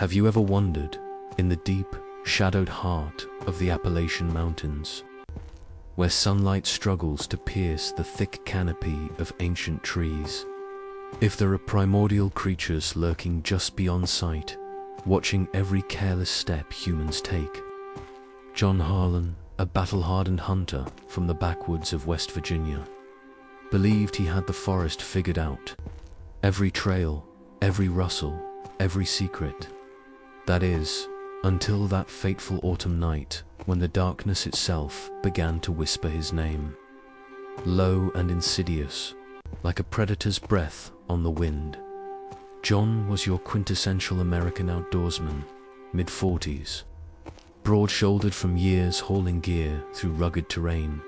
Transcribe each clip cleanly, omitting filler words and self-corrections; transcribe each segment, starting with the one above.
Have you ever wondered, in the deep, shadowed heart of the Appalachian Mountains, where sunlight struggles to pierce the thick canopy of ancient trees, if there are primordial creatures lurking just beyond sight, watching every careless step humans take? John Harlan, a battle-hardened hunter from the backwoods of West Virginia, believed he had the forest figured out. Every trail, every rustle, every secret. That is, until that fateful autumn night when the darkness itself began to whisper his name. Low and insidious, like a predator's breath on the wind, John was your quintessential American outdoorsman, mid-40s, broad-shouldered from years hauling gear through rugged terrain,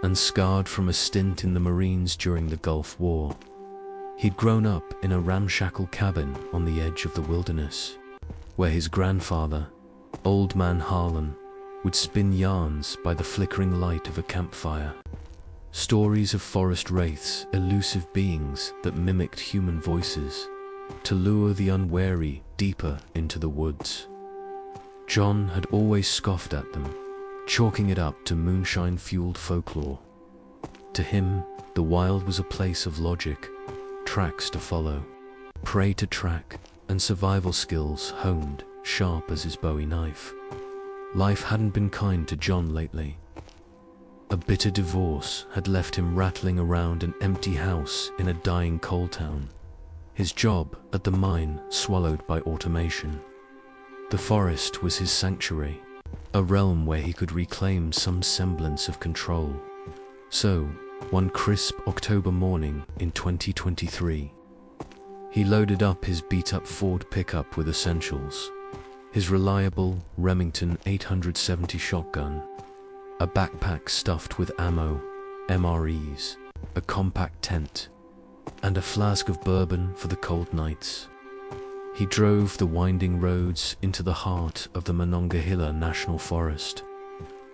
and scarred from a stint in the Marines during the Gulf War. He'd grown up in a ramshackle cabin on the edge of the wilderness, where his grandfather, Old Man Harlan, would spin yarns by the flickering light of a campfire. Stories of forest wraiths, elusive beings that mimicked human voices, to lure the unwary deeper into the woods. John had always scoffed at them, chalking it up to moonshine-fueled folklore. To him, the wild was a place of logic, tracks to follow, prey to track, and survival skills honed sharp as his Bowie knife. Life hadn't been kind to John lately. A bitter divorce had left him rattling around an empty house in a dying coal town, his job at the mine swallowed by automation. The forest was his sanctuary, a realm where he could reclaim some semblance of control. So, one crisp October morning in 2023, he loaded up his beat-up Ford pickup with essentials: his reliable Remington 870 shotgun, a backpack stuffed with ammo, MREs, a compact tent, and a flask of bourbon for the cold nights. He drove the winding roads into the heart of the Monongahela National Forest,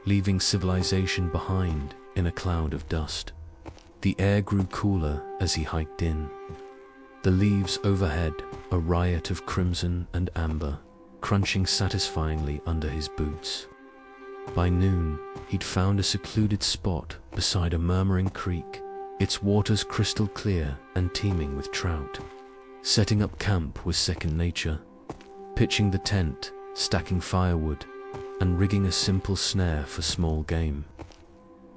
leaving civilization behind in a cloud of dust. The air grew cooler as he hiked in. The leaves overhead, a riot of crimson and amber, crunching satisfyingly under his boots. By noon, he'd found a secluded spot beside a murmuring creek, its waters crystal clear and teeming with trout. Setting up camp was second nature. Pitching the tent, stacking firewood, and rigging a simple snare for small game.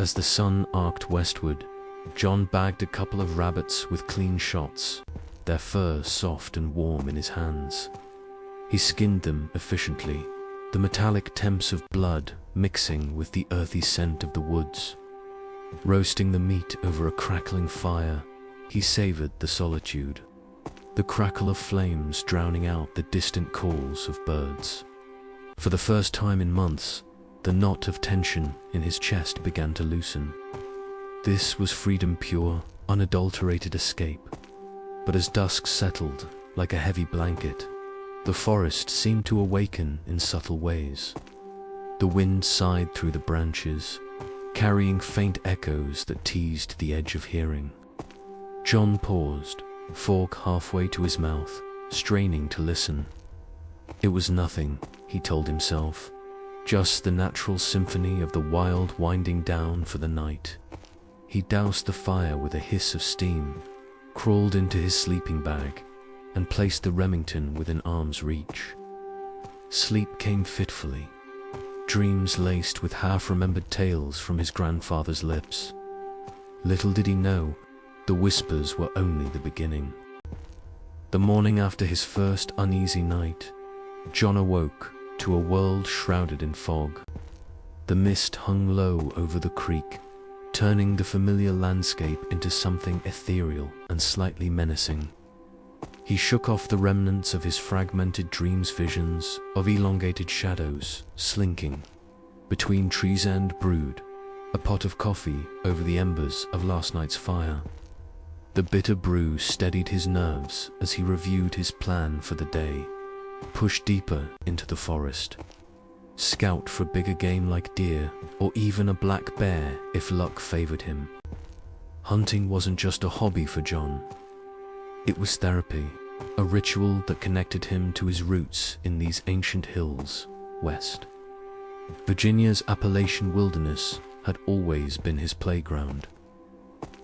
As the sun arced westward, John bagged a couple of rabbits with clean shots, their fur soft and warm in his hands. He skinned them efficiently, the metallic temps of blood mixing with the earthy scent of the woods. Roasting the meat over a crackling fire, he savored the solitude, the crackle of flames drowning out the distant calls of birds. For the first time in months, the knot of tension in his chest began to loosen. This was freedom, pure, unadulterated escape. But as dusk settled, like a heavy blanket, the forest seemed to awaken in subtle ways. The wind sighed through the branches, carrying faint echoes that teased the edge of hearing. John paused, fork halfway to his mouth, straining to listen. It was nothing, he told himself, just the natural symphony of the wild winding down for the night. He doused the fire with a hiss of steam, crawled into his sleeping bag, and placed the Remington within arm's reach. Sleep came fitfully, dreams laced with half-remembered tales from his grandfather's lips. Little did he know, the whispers were only the beginning. The morning after his first uneasy night, John awoke to a world shrouded in fog. The mist hung low over the creek, turning the familiar landscape into something ethereal and slightly menacing. He shook off the remnants of his fragmented dreams, visions of elongated shadows slinking between trees, and brewed a pot of coffee over the embers of last night's fire. The bitter brew steadied his nerves as he reviewed his plan for the day: push deeper into the forest, scout for bigger game like deer or even a black bear if luck favored him. Hunting wasn't just a hobby for John. It was therapy, a ritual that connected him to his roots in these ancient hills west. Virginia's Appalachian wilderness had always been his playground.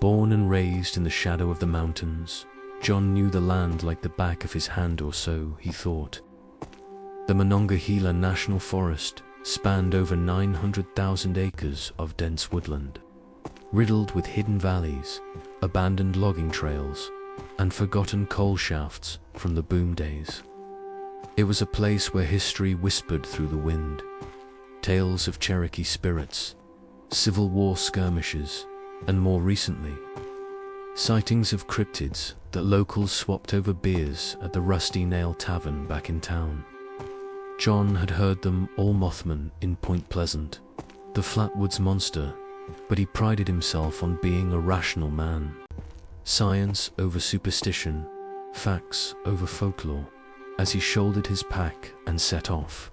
Born and raised in the shadow of the mountains, John knew the land like the back of his hand, or so he thought. The Monongahela National Forest spanned over 900,000 acres of dense woodland, riddled with hidden valleys, abandoned logging trails, and forgotten coal shafts from the boom days. It was a place where history whispered through the wind. Tales of Cherokee spirits, Civil War skirmishes, and more recently, sightings of cryptids that locals swapped over beers at the Rusty Nail Tavern back in town. John had heard them all: Mothman in Point Pleasant, the Flatwoods Monster, but he prided himself on being a rational man. Science over superstition, facts over folklore. As he shouldered his pack and set off,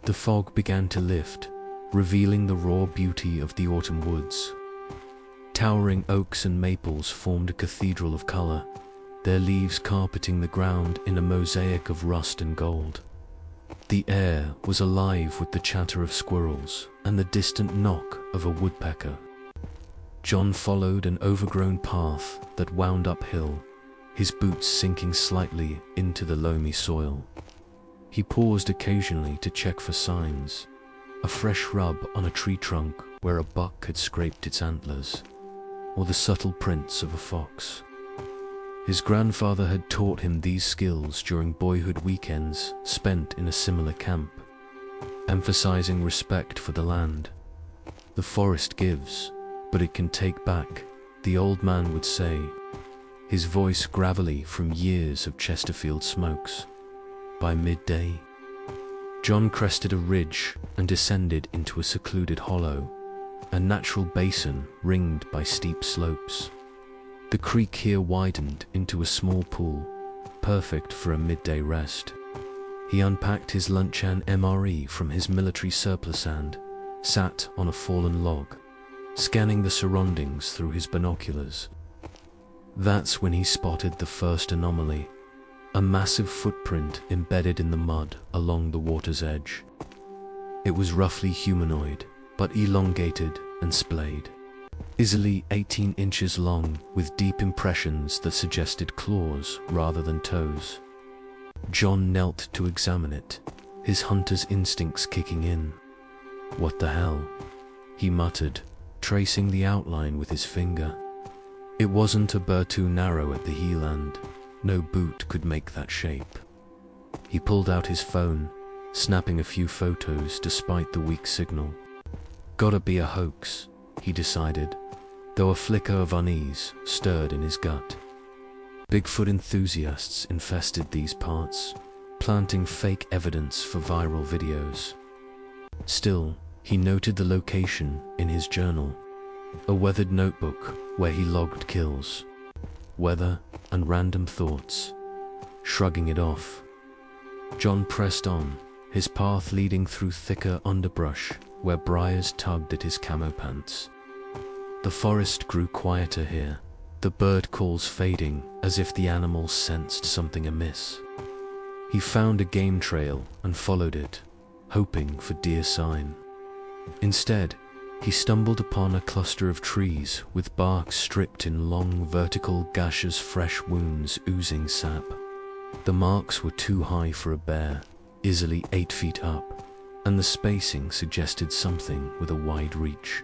the fog began to lift, revealing the raw beauty of the autumn woods. Towering oaks and maples formed a cathedral of color, their leaves carpeting the ground in a mosaic of rust and gold. The air was alive with the chatter of squirrels and the distant knock of a woodpecker. John followed an overgrown path that wound uphill, his boots sinking slightly into the loamy soil. He paused occasionally to check for signs, a fresh rub on a tree trunk where a buck had scraped its antlers, or the subtle prints of a fox. His grandfather had taught him these skills during boyhood weekends spent in a similar camp, emphasizing respect for the land. The forest gives, but it can take back, the old man would say, his voice gravelly from years of Chesterfield smokes. By midday, John crested a ridge and descended into a secluded hollow, a natural basin ringed by steep slopes. The creek here widened into a small pool, perfect for a midday rest. He unpacked his lunch and MRE from his military surplus and sat on a fallen log, scanning the surroundings through his binoculars. That's when he spotted the first anomaly, a massive footprint embedded in the mud along the water's edge. It was roughly humanoid, but elongated and splayed, easily 18 inches long, with deep impressions that suggested claws rather than toes. John knelt to examine it, his hunter's instincts kicking in. "What the hell?" he muttered, tracing the outline with his finger. It wasn't a burr too narrow at the heel end. No boot could make that shape. He pulled out his phone, snapping a few photos despite the weak signal. Gotta be a hoax, he decided, though a flicker of unease stirred in his gut. Bigfoot enthusiasts infested these parts, planting fake evidence for viral videos. Still, he noted the location in his journal, a weathered notebook where he logged kills, weather, and random thoughts. Shrugging it off, John pressed on, his path leading through thicker underbrush where briars tugged at his camo pants. The forest grew quieter here, the bird calls fading as if the animals sensed something amiss. He found a game trail and followed it, hoping for deer sign. Instead, he stumbled upon a cluster of trees with bark stripped in long vertical gashes, fresh wounds oozing sap. The marks were too high for a bear, easily 8 feet up, and the spacing suggested something with a wide reach.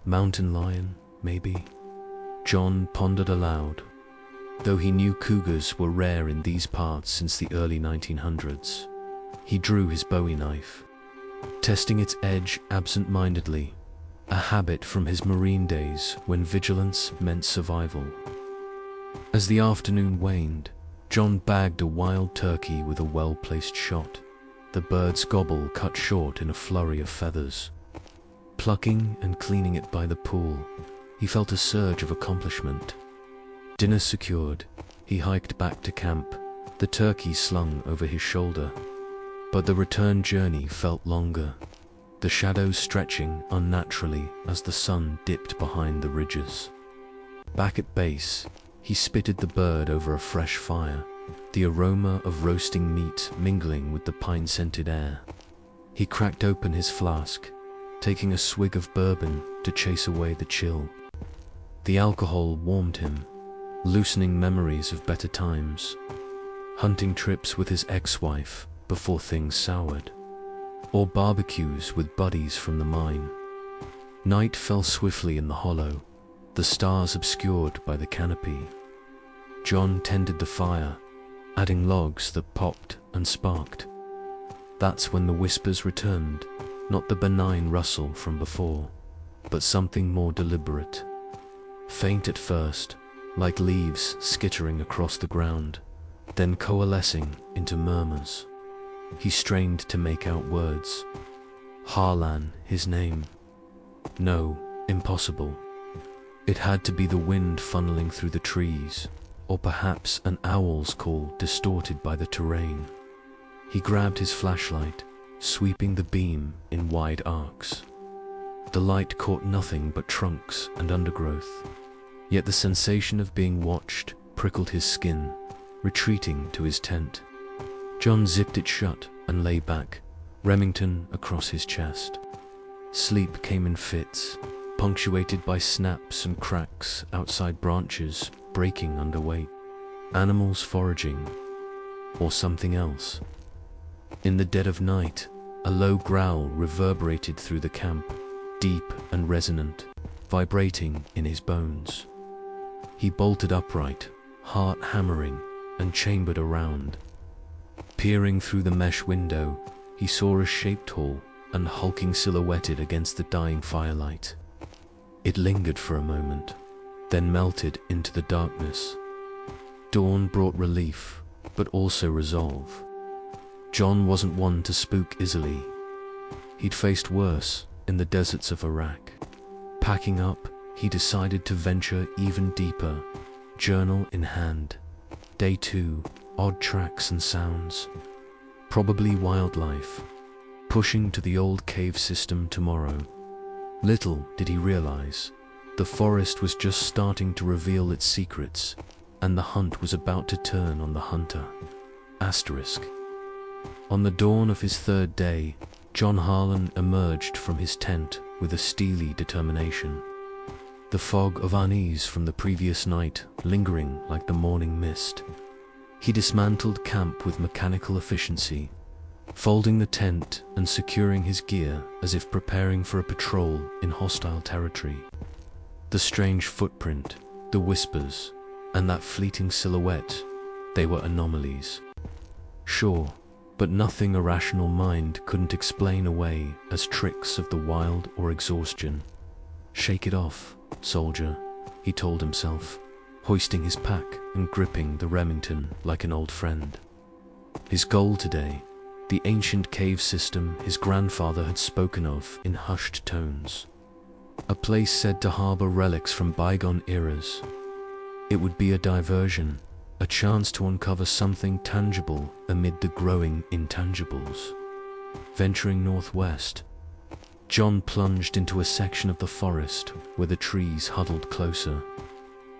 Mountain lion, maybe? John pondered aloud, though he knew cougars were rare in these parts since the early 1900s. He drew his Bowie knife, testing its edge absent-mindedly, a habit from his Marine days when vigilance meant survival. As the afternoon waned, John bagged a wild turkey with a well-placed shot, the bird's gobble cut short in a flurry of feathers. Plucking and cleaning it by the pool, he felt a surge of accomplishment. Dinner secured, he hiked back to camp, the turkey slung over his shoulder. But the return journey felt longer, the shadows stretching unnaturally as the sun dipped behind the ridges. Back at base, he spitted the bird over a fresh fire, the aroma of roasting meat mingling with the pine-scented air. He cracked open his flask, taking a swig of bourbon to chase away the chill. The alcohol warmed him, loosening memories of better times, hunting trips with his ex-wife before things soured, or barbecues with buddies from the mine. Night fell swiftly in the hollow, the stars obscured by the canopy. John tended the fire, adding logs that popped and sparked. That's when the whispers returned, not the benign rustle from before, but something more deliberate. Faint at first, like leaves skittering across the ground, then coalescing into murmurs. He strained to make out words. Harlan, his name. No, impossible. It had to be the wind funneling through the trees, or perhaps an owl's call distorted by the terrain. He grabbed his flashlight, sweeping the beam in wide arcs. The light caught nothing but trunks and undergrowth, yet the sensation of being watched prickled his skin, retreating to his tent. John zipped it shut and lay back, Remington across his chest. Sleep came in fits, punctuated by snaps and cracks outside branches breaking under weight. Animals foraging, or something else. In the dead of night, a low growl reverberated through the camp, deep and resonant, vibrating in his bones. He bolted upright, heart hammering, and chambered around. Peering through the mesh window, he saw a shape tall and hulking silhouetted against the dying firelight. It lingered for a moment, then melted into the darkness. Dawn brought relief, but also resolve. John wasn't one to spook easily. He'd faced worse in the deserts of Iraq. Packing up, he decided to venture even deeper, journal in hand. Day 2, odd tracks and sounds. Probably wildlife, pushing to the old cave system tomorrow. Little did he realize, the forest was just starting to reveal its secrets, and the hunt was about to turn on the hunter. Asterisk. On the dawn of his third day, John Harlan emerged from his tent with a steely determination. The fog of unease from the previous night lingering like the morning mist. He dismantled camp with mechanical efficiency, folding the tent and securing his gear as if preparing for a patrol in hostile territory. The strange footprint, the whispers, and that fleeting silhouette, they were anomalies. Sure, but nothing a rational mind couldn't explain away as tricks of the wild or exhaustion. Shake it off, soldier, he told himself, hoisting his pack and gripping the Remington like an old friend. His goal today, the ancient cave system his grandfather had spoken of in hushed tones. A place said to harbor relics from bygone eras. It would be a diversion, a chance to uncover something tangible amid the growing intangibles. Venturing northwest, John plunged into a section of the forest where the trees huddled closer,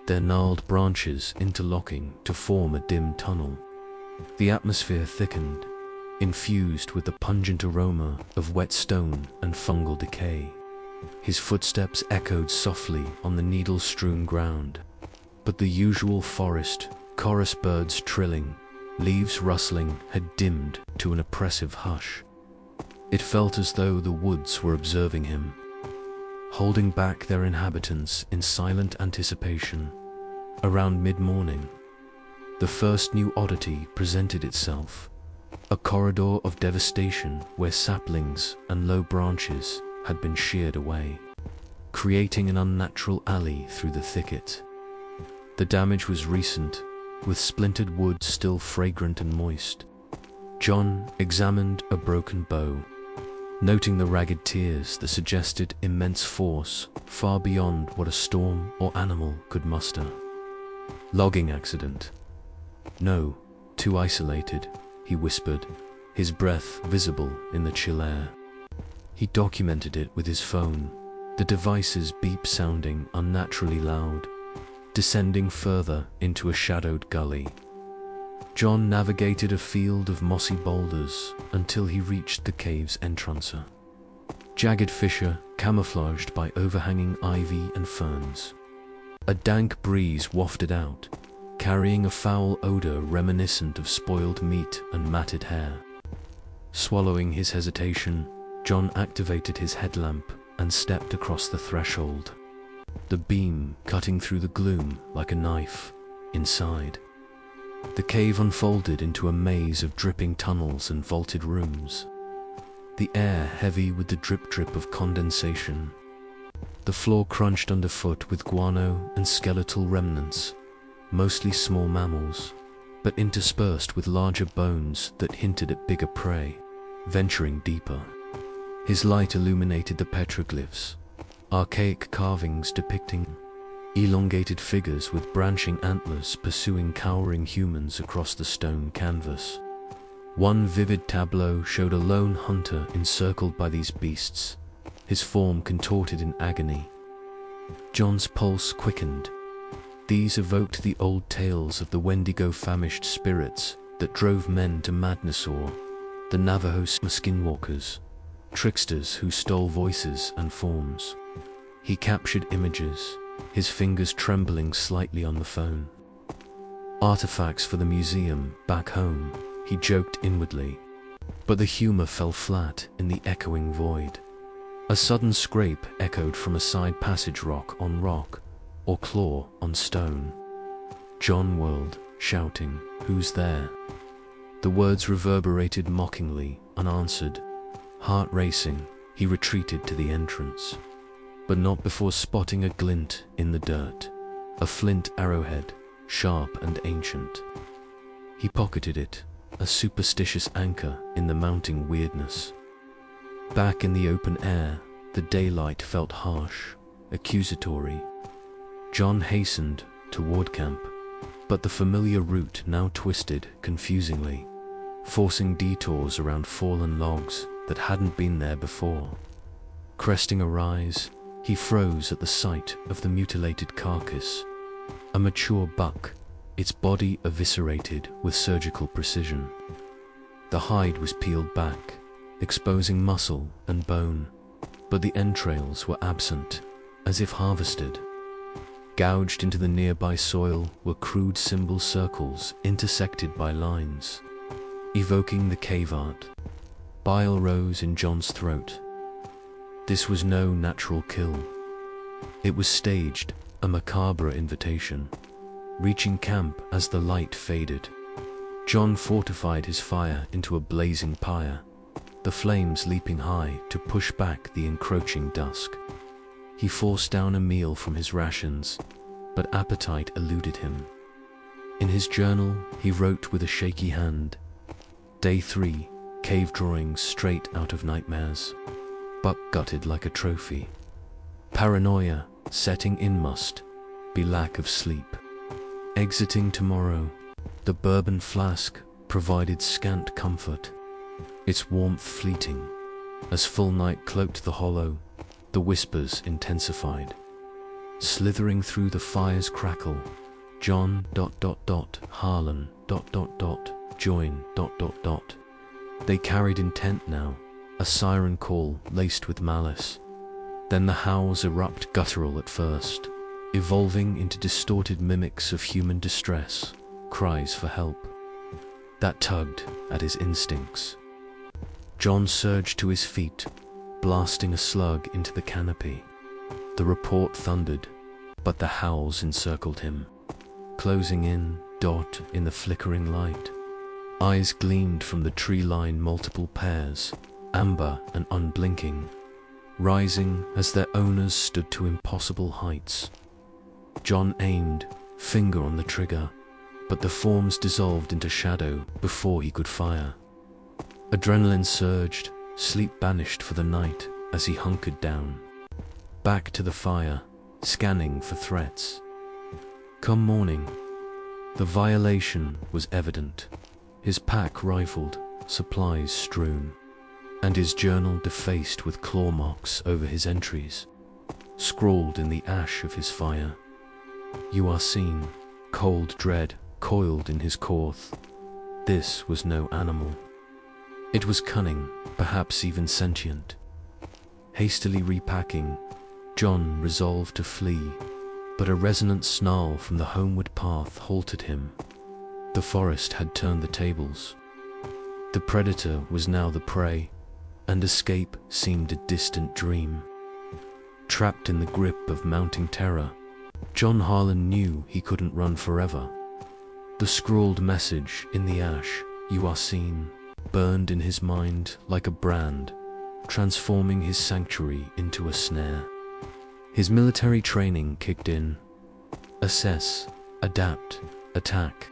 their gnarled branches interlocking to form a dim tunnel. The atmosphere thickened, infused with the pungent aroma of wet stone and fungal decay. His footsteps echoed softly on the needle-strewn ground, but the usual forest, chorus birds trilling, leaves rustling had dimmed to an oppressive hush. It felt as though the woods were observing him, holding back their inhabitants in silent anticipation. Around mid-morning, the first new oddity presented itself, a corridor of devastation where saplings and low branches had been sheared away, creating an unnatural alley through the thicket. The damage was recent, with splintered wood still fragrant and moist. John examined a broken bow, noting the ragged tears that suggested immense force far beyond what a storm or animal could muster. Logging accident. No, too isolated, he whispered, his breath visible in the chill air. He documented it with his phone, the device's beep sounding unnaturally loud, descending further into a shadowed gully. John navigated a field of mossy boulders until he reached the cave's entrance. Jagged fissure camouflaged by overhanging ivy and ferns. A dank breeze wafted out, carrying a foul odor reminiscent of spoiled meat and matted hair. Swallowing his hesitation, John activated his headlamp and stepped across the threshold, the beam cutting through the gloom like a knife. Inside, the cave unfolded into a maze of dripping tunnels and vaulted rooms, the air heavy with the drip of condensation. The floor crunched underfoot with guano and skeletal remnants, mostly small mammals, but interspersed with larger bones that hinted at bigger prey, venturing deeper. His light illuminated the petroglyphs, archaic carvings depicting elongated figures with branching antlers pursuing cowering humans across the stone canvas. One vivid tableau showed a lone hunter encircled by these beasts, his form contorted in agony. John's pulse quickened. These evoked the old tales of the Wendigo-famished spirits that drove men to madness, or the Navajo skinwalkers, tricksters who stole voices and forms. He captured images, his fingers trembling slightly on the phone. Artifacts for the museum back home, he joked inwardly, but the humor fell flat in the echoing void. A sudden scrape echoed from a side passage, rock on rock, or claw on stone. John whirled, shouting, "Who's there?" The words reverberated mockingly, unanswered. Heart racing, he retreated to the entrance, but not before spotting a glint in the dirt, a flint arrowhead, sharp and ancient. He pocketed it, a superstitious anchor in the mounting weirdness. Back in the open air, the daylight felt harsh, accusatory. John hastened toward camp, but the familiar route now twisted confusingly, forcing detours around fallen logs that hadn't been there before. Cresting a rise, he froze at the sight of the mutilated carcass, a mature buck, its body eviscerated with surgical precision. The hide was peeled back, exposing muscle and bone, but the entrails were absent, as if harvested. Gouged into the nearby soil were crude symbol circles intersected by lines, evoking the cave art. Bile rose in John's throat. This was no natural kill. It was staged, a macabre invitation, reaching camp as the light faded. John fortified his fire into a blazing pyre, the flames leaping high to push back the encroaching dusk. He forced down a meal from his rations, but appetite eluded him. In his journal, he wrote with a shaky hand, "Day 3, cave drawings straight out of nightmares. Buck gutted like a trophy. Paranoia, setting in must be lack of sleep. Exiting tomorrow." The bourbon flask provided scant comfort, its warmth fleeting. As full night cloaked the hollow, the whispers intensified. Slithering through the fire's crackle, John ... Harlan ... join ... They carried intent now, a siren call laced with malice. Then the howls erupt, guttural at first, evolving into distorted mimics of human distress, cries for help. That tugged at his instincts. John surged to his feet, blasting a slug into the canopy. The report thundered, but the howls encircled him, closing in the flickering light. Eyes gleamed from the tree-line, multiple pairs, amber and unblinking, rising as their owners stood to impossible heights. John aimed, finger on the trigger, but the forms dissolved into shadow before he could fire. Adrenaline surged, sleep banished for the night as he hunkered down. Back to the fire, scanning for threats. Come morning, the violation was evident. His pack rifled, supplies strewn, and his journal defaced with claw marks over his entries, scrawled in the ash of his fire. "You are seen." Cold dread coiled in his course, This was no animal. It was cunning, perhaps even sentient. Hastily repacking, John resolved to flee, but a resonant snarl from the homeward path halted him. The forest had turned the tables. The predator was now the prey, and escape seemed a distant dream. Trapped in the grip of mounting terror, John Harlan knew he couldn't run forever. The scrawled message in the ash, "You are seen," burned in his mind like a brand, transforming his sanctuary into a snare. His military training kicked in. Assess, adapt, attack.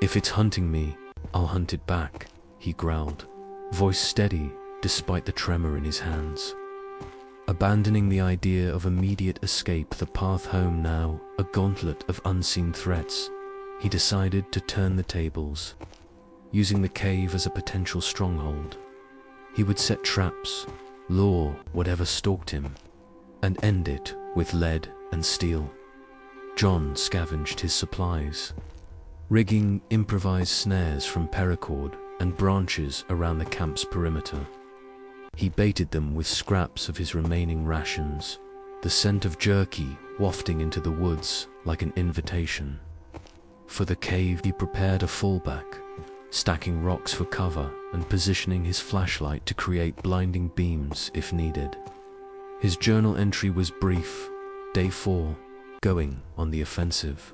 "If it's hunting me, I'll hunt it back," he growled, voice steady despite the tremor in his hands. Abandoning the idea of immediate escape, the path home now a gauntlet of unseen threats, he decided to turn the tables. Using the cave as a potential stronghold, he would set traps, lure whatever stalked him, and end it with lead and steel. John scavenged his supplies, rigging improvised snares from paracord and branches around the camp's perimeter. He baited them with scraps of his remaining rations, the scent of jerky wafting into the woods like an invitation. For the cave, he prepared a fallback, stacking rocks for cover and positioning his flashlight to create blinding beams if needed. His journal entry was brief. Day 4, going on the offensive.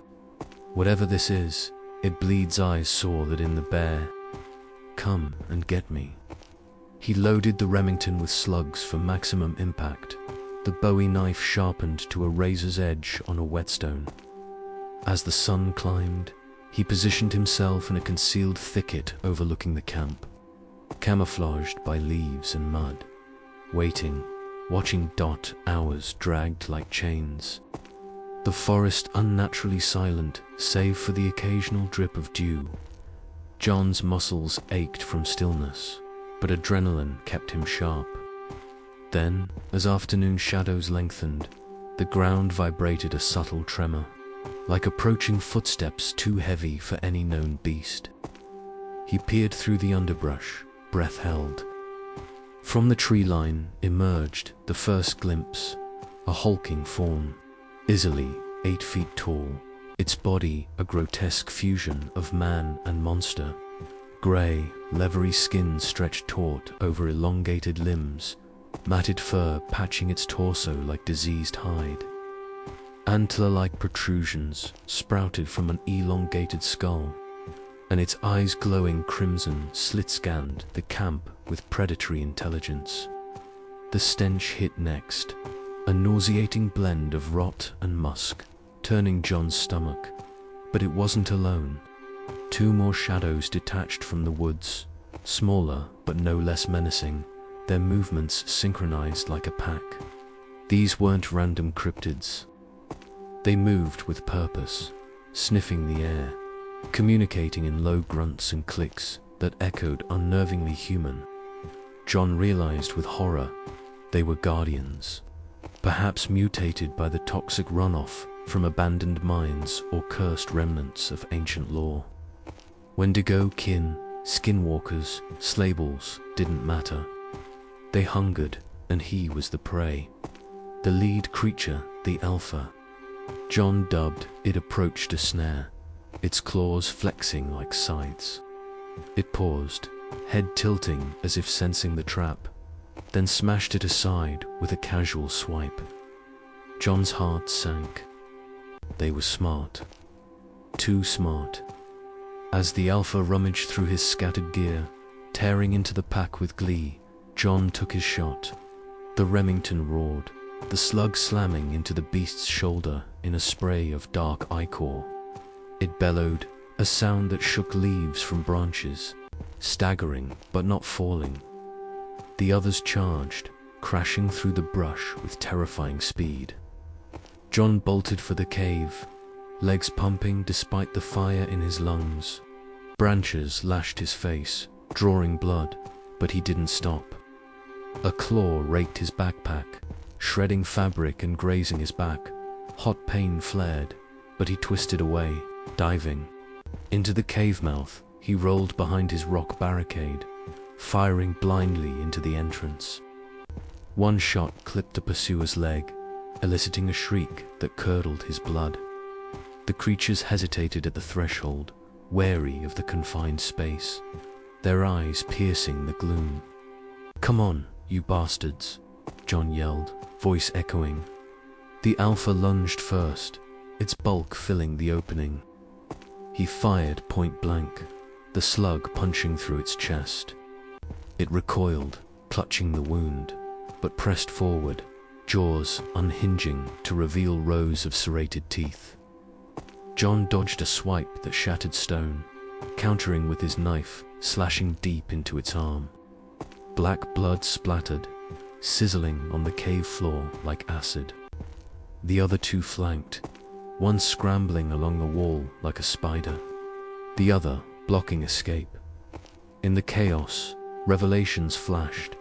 "Whatever this is, it bleeds." Eyes saw that in the bear. "Come and get me." He loaded the Remington with slugs for maximum impact, the Bowie knife sharpened to a razor's edge on a whetstone. As the sun climbed, he positioned himself in a concealed thicket overlooking the camp, camouflaged by leaves and mud, waiting, watching. Hours dragged like chains. The forest unnaturally silent, save for the occasional drip of dew. John's muscles ached from stillness, but adrenaline kept him sharp. Then, as afternoon shadows lengthened, the ground vibrated a subtle tremor, like approaching footsteps too heavy for any known beast. He peered through the underbrush, breath held. From the tree line emerged the first glimpse, a hulking form, easily 8 feet tall, its body a grotesque fusion of man and monster. Grey, leathery skin stretched taut over elongated limbs, matted fur patching its torso like diseased hide. Antler-like protrusions sprouted from an elongated skull, and its eyes glowing crimson slit-scanned the camp with predatory intelligence. The stench hit next, a nauseating blend of rot and musk, turning John's stomach. But it wasn't alone. 2 more shadows detached from the woods, smaller but no less menacing, their movements synchronized like a pack. These weren't random cryptids. They moved with purpose, sniffing the air, communicating in low grunts and clicks that echoed unnervingly human. John realized with horror they were guardians, perhaps mutated by the toxic runoff from abandoned mines or cursed remnants of ancient lore. Wendigo kin, skinwalkers, slables didn't matter. They hungered, and he was the prey. The lead creature, the alpha. John dubbed it approached a snare, its claws flexing like scythes. It paused, head tilting as if sensing the trap, then smashed it aside with a casual swipe. John's heart sank. They were smart. Too smart. As the alpha rummaged through his scattered gear, tearing into the pack with glee, John took his shot. The Remington roared, the slug slamming into the beast's shoulder in a spray of dark ichor. It bellowed, a sound that shook leaves from branches, staggering but not falling. The others charged, crashing through the brush with terrifying speed. John bolted for the cave, legs pumping despite the fire in his lungs. Branches lashed his face, drawing blood, but he didn't stop. A claw raked his backpack, shredding fabric and grazing his back. Hot pain flared, but he twisted away, diving. Into the cave mouth, he rolled behind his rock barricade, firing blindly into the entrance. One shot clipped the pursuer's leg, eliciting a shriek that curdled his blood. The creatures hesitated at the threshold, wary of the confined space, their eyes piercing the gloom. "Come on, you bastards," John yelled, voice echoing. The alpha lunged first, its bulk filling the opening. He fired point blank, the slug punching through its chest. It recoiled, clutching the wound, but pressed forward, jaws unhinging to reveal rows of serrated teeth. John dodged a swipe that shattered stone, countering with his knife, slashing deep into its arm. Black blood splattered, sizzling on the cave floor like acid. The other two flanked, one scrambling along the wall like a spider, the other blocking escape. In the chaos, revelations flashed.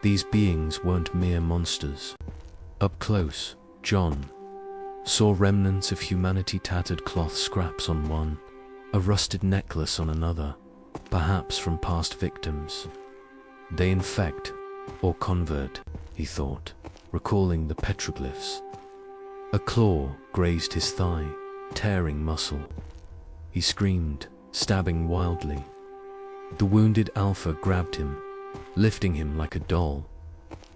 These beings weren't mere monsters. Up close, John saw remnants of humanity, tattered cloth scraps on one, a rusted necklace on another, perhaps from past victims. They infect or convert, he thought, recalling the petroglyphs. A claw grazed his thigh, tearing muscle. He screamed, stabbing wildly. The wounded alpha grabbed him, lifting him like a doll,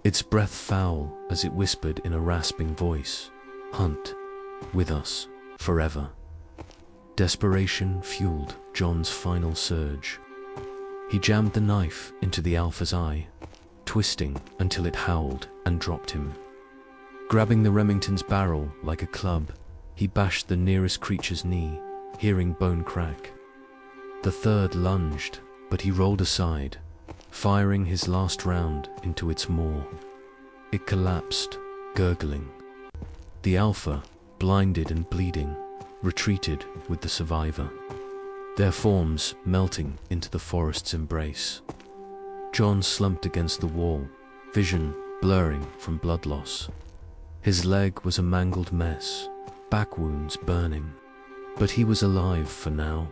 its breath foul as it whispered in a rasping voice, "Hunt with us forever." Desperation fueled John's final surge. He jammed the knife into the alpha's eye, twisting until it howled and dropped him. Grabbing the Remington's barrel like a club, he bashed the nearest creature's knee, hearing bone crack. The third lunged, but he rolled aside, firing his last round into its maw. It collapsed, gurgling. The alpha, blinded and bleeding, retreated with the survivor, their forms melting into the forest's embrace. John slumped against the wall, vision blurring from blood loss. His leg was a mangled mess, back wounds burning, but he was alive for now.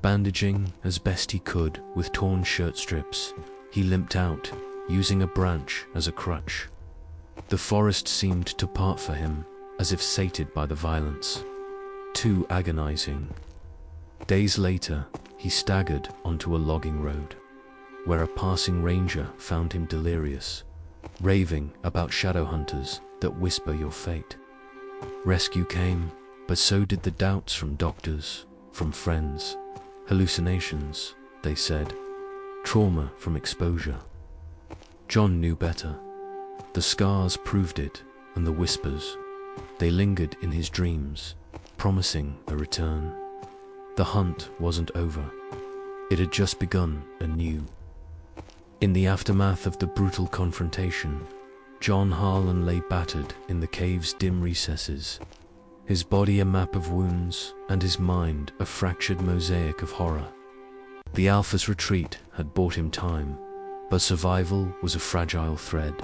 Bandaging as best he could with torn shirt strips, he limped out, using a branch as a crutch. The forest seemed to part for him, as if sated by the violence. Too agonizing. Days later, he staggered onto a logging road, where a passing ranger found him delirious, raving about shadow hunters that whisper your fate. Rescue came, but so did the doubts from doctors, from friends. Hallucinations, they said. Trauma from exposure. John knew better. The scars proved it, and the whispers. They lingered in his dreams, promising a return. The hunt wasn't over. It had just begun anew. In the aftermath of the brutal confrontation, John Harlan lay battered in the cave's dim recesses, his body a map of wounds and his mind a fractured mosaic of horror. The alpha's retreat had bought him time, but survival was a fragile thread.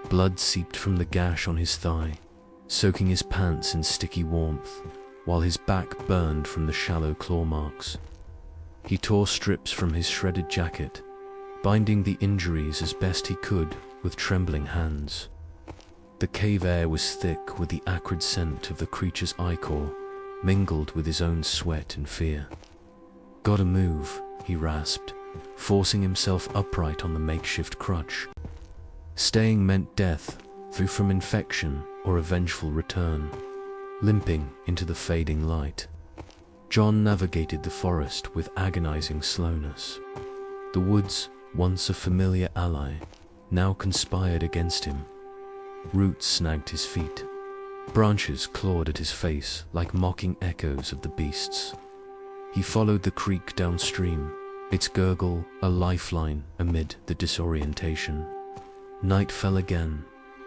Blood seeped from the gash on his thigh, soaking his pants in sticky warmth, while his back burned from the shallow claw marks. He tore strips from his shredded jacket, binding the injuries as best he could with trembling hands. The cave air was thick with the acrid scent of the creature's ichor, mingled with his own sweat and fear. "Gotta move," he rasped, forcing himself upright on the makeshift crutch. Staying meant death, through from infection or a vengeful return. Limping into the fading light, John navigated the forest with agonizing slowness. The woods, once a familiar ally, now conspired against him. Roots snagged his feet. Branches clawed at his face like mocking echoes of the beasts. He followed the creek downstream, its gurgle a lifeline amid the disorientation. Night fell again,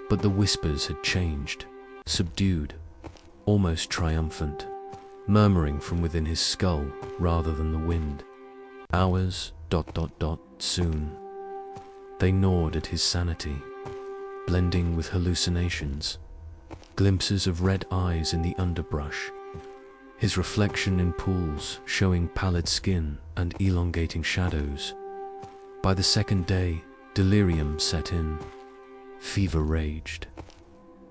but the whispers had changed, subdued, almost triumphant, murmuring from within his skull rather than the wind. Hours, soon. They gnawed at his sanity, blending with hallucinations, glimpses of red eyes in the underbrush, his reflection in pools showing pallid skin and elongating shadows. By the second day, delirium set in. Fever raged,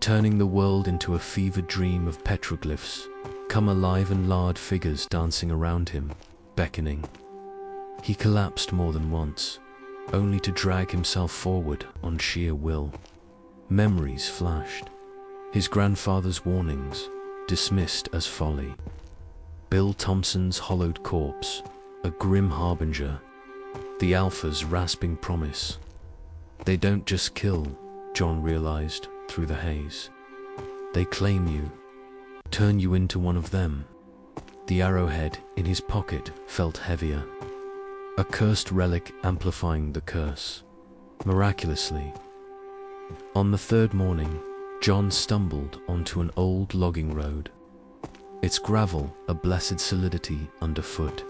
turning the world into a fevered dream of petroglyphs, come alive and lard figures dancing around him, beckoning. He collapsed more than once, only to drag himself forward on sheer will. Memories flashed, his grandfather's warnings dismissed as folly. Bill Thompson's hollowed corpse, a grim harbinger, the Alpha's rasping promise. They don't just kill, John realized through the haze. They claim you, turn you into one of them. The arrowhead in his pocket felt heavier, a cursed relic amplifying the curse. Miraculously, on the third morning, John stumbled onto an old logging road. Its gravel a blessed solidity underfoot.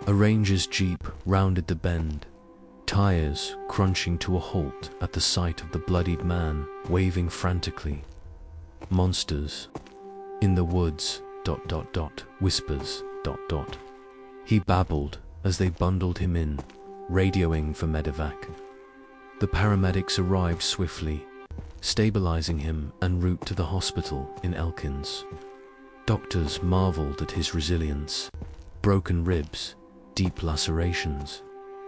A ranger's jeep rounded the bend, tires crunching to a halt at the sight of the bloodied man waving frantically. Monsters in the woods, whispers, He babbled as they bundled him in, radioing for medevac. The paramedics arrived swiftly, stabilizing him en route to the hospital in Elkins. Doctors marveled at his resilience. Broken ribs, deep lacerations,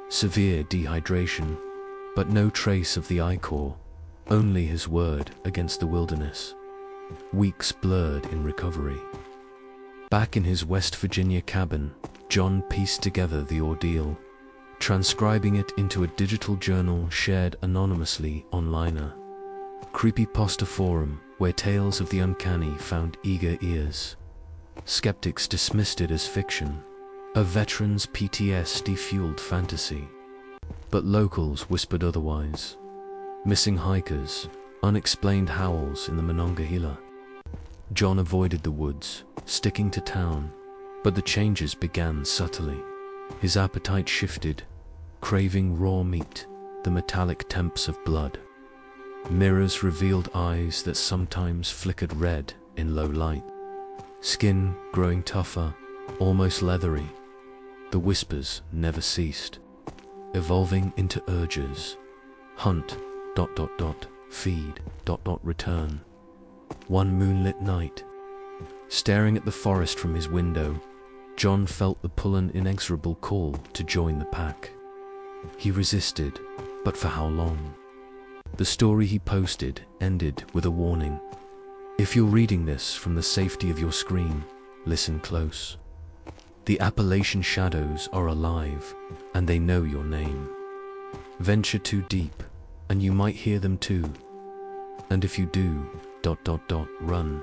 severe dehydration, but no trace of the ichor, only his word against the wilderness. Weeks blurred in recovery. Back in his West Virginia cabin, John pieced together the ordeal, transcribing it into a digital journal shared anonymously online. A creepypasta forum where tales of the uncanny found eager ears. Skeptics dismissed it as fiction, a veteran's PTSD-fueled fantasy. But locals whispered otherwise. Missing hikers, unexplained howls in the Monongahela. John avoided the woods, sticking to town, but the changes began subtly. His appetite shifted, craving raw meat, the metallic temps of blood. Mirrors revealed eyes that sometimes flickered red in low light. Skin growing tougher, almost leathery. The whispers never ceased, evolving into urges. Hunt, feed, return. One moonlit night, staring at the forest from his window, John felt the pull and inexorable call to join the pack. He resisted, but for how long? The story he posted ended with a warning. If you're reading this from the safety of your screen, listen close. The Appalachian shadows are alive, and they know your name. Venture too deep, and you might hear them too. And if you do, run.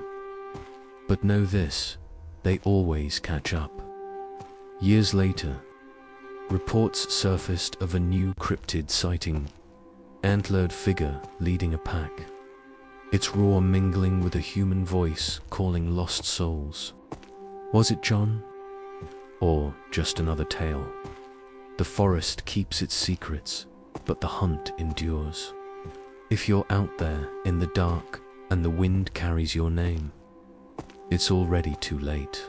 But know this, they always catch up. Years later, reports surfaced of a new cryptid sighting, antlered figure leading a pack, its roar mingling with a human voice calling lost souls. Was it John? Or just another tale? The forest keeps its secrets, but the hunt endures. If you're out there in the dark and the wind carries your name, it's already too late.